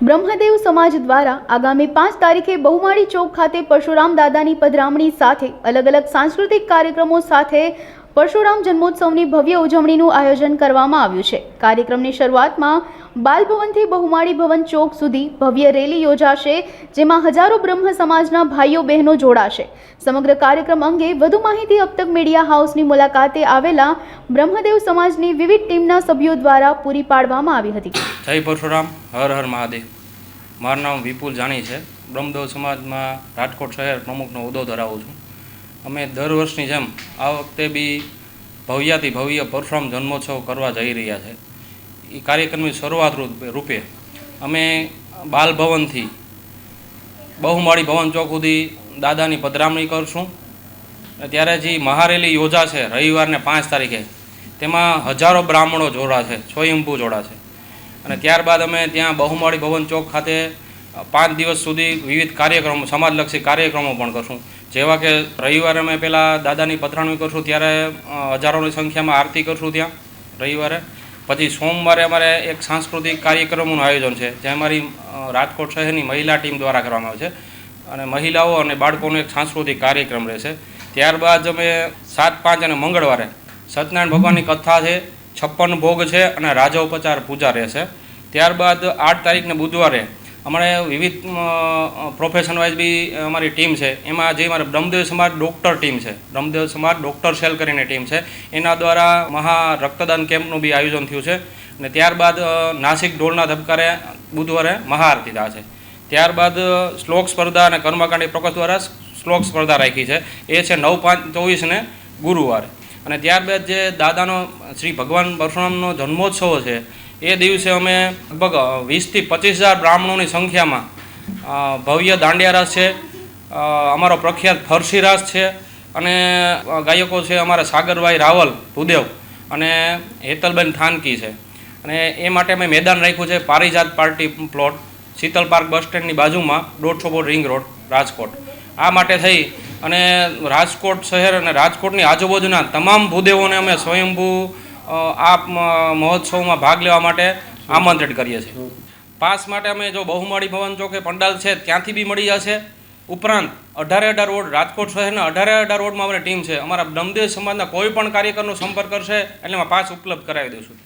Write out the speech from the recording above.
બ્રહ્મદેવ સમાજ દ્વારા આગામી 5 તારીખે બહુમાળી ચોક ખાતે પરશુરામ દાદાની પધરામણી સાથે અલગ અલગ સાંસ્કૃતિક કાર્યક્રમો સાથે પરશુરામ જન્મોત્સવની ભવ્ય ઉજવણીનું આયોજન કરવામાં આવ્યું છે। કાર્યક્રમની શરૂઆતમાં બાલભવનથી બહુમાળી ભવન ચોક સુધી ભવ્ય રેલી યોજાશે, જેમાં હજારો બ્રહ્મ સમાજના ભાઈઓ બહેનો જોડાશે। સમગ્ર કાર્યક્રમ અંગે વધુ માહિતી અબ તક મીડિયા હાઉસની મુલાકાતે આવેલા બ્રહ્મદેવ સમાજની વિવિધ ટીમના સભ્યો દ્વારા પૂરી પાડવામાં આવી હતી। જય પરશુરામ, હર હર મહાદેવ। મારું નામ વિપુલ જાણી છે। બ્રહ્મદેવ સમાજમાં રાજકોટ શહેર પ્રમુખનો હોદ્દો ધરાવું છું। અમે દર વર્ષની જેમ આ વખતે બી ભવ્યાથી ભવ્ય પરશુરામ જન્મોત્સવ કરવા જઈ રહ્યા છે। એ કાર્યક્રમની શરૂઆત રૂપે અમે બાલભવનથી બહુમાળી ભવન ચોક સુધી દાદાની પધરામણી કરશું। ત્યારે જે મહારેલી યોજાશે રવિવારને 5 તારીખે, તેમાં હજારો બ્રાહ્મણો જોડાશે, સ્વયંભૂ જોડાશે। અને ત્યારબાદ અમે ત્યાં બહુમાળી ભવન ચોક ખાતે 5 દિવસ સુધી વિવિધ કાર્યક્રમો, સમાજલક્ષી કાર્યક્રમો પણ કરશું। જેવા કે રવિવારે અમે પહેલાં દાદાની પધરામણી કરશું, ત્યારે હજારોની સંખ્યામાં આરતી કરશું ત્યાં રવિવારે। પછી સોમવારે અમારે એક સાંસ્કૃતિક કાર્યક્રમોનું આયોજન છે, જે અમારી રાજકોટ શહેરની મહિલા ટીમ દ્વારા કરવામાં આવે છે, અને મહિલાઓ અને બાળકોનો એક સાંસ્કૃતિક કાર્યક્રમ રહેશે। ત્યારબાદ અમે 7, 5 અને મંગળવારે સત્યનારાયણ ભગવાનની કથા છે, 56 ભોગ છે અને રાજોપચાર પૂજા રહેશે। ત્યારબાદ 8 તારીખને બુધવારે અમારે વિવિધ પ્રોફેશન વાઇઝ બી અમારી ટીમ છે। એમાં જે અમારે બ્રહ્મદેવ સમાજ ડૉક્ટર ટીમ છે, બ્રહ્મદેવ સમાજ ડૉક્ટર સેલ કરીને ટીમ છે, એના દ્વારા મહા રક્તદાન કેમ્પનું બી આયોજન થયું છે। અને ત્યારબાદ નાસિક ઢોલના ધબકારે બુધવારે મહાઆરતી થશે। ત્યારબાદ શ્લોક સ્પર્ધા અને કર્મકાંડી પ્રકાશ દ્વારા શ્લોક સ્પર્ધા રાખી છે, એ છે 9/5/24 ગુરુવારે। અને ત્યારબાદ જે દાદાનો શ્રી ભગવાન પરશુરામનો જન્મોત્સવ છે, એ દિવસે અમે લગભગ 20 થી 25,000 બ્રાહ્મણોની સંખ્યામાં ભવ્ય દાંડિયા રાસ છે, અમારો પ્રખ્યાત ફરસી રાસ છે, અને ગાયકો છે અમારા સાગરભાઈ રાવલ ભૂદેવ અને હેતલબેન થાનકી છે। અને એ માટે અમે મેદાન રાખ્યું છે Parijat party plot, Sheetal park bus સ્ટેન્ડની બાજુમાં, 150 ફૂટ રિંગ રોડ, રાજકોટ। આ માટે થઈ અને રાજકોટ શહેર અને રાજકોટની આજુબાજુના તમામ ભૂદેવોને અમે સ્વયંભૂ આ મહોત્સવમાં ભાગ લેવા માટે આમંત્રિત કરીએ છીએ। પાસ માટે અમે જો બહુમાળી ભવન ચોકે પંડાલ છે ત્યાંથી બી મળી જશે। ઉપરાંત 18 રોડ, રાજકોટ શહેરના 18 રોડમાં અમારી ટીમ છે। અમારા બ્રહ્મદેવ સમાજના કોઈ પણ કાર્યકરનો સંપર્ક કરશે એટલે એમાં પાસ ઉપલબ્ધ કરાવી દઈશું।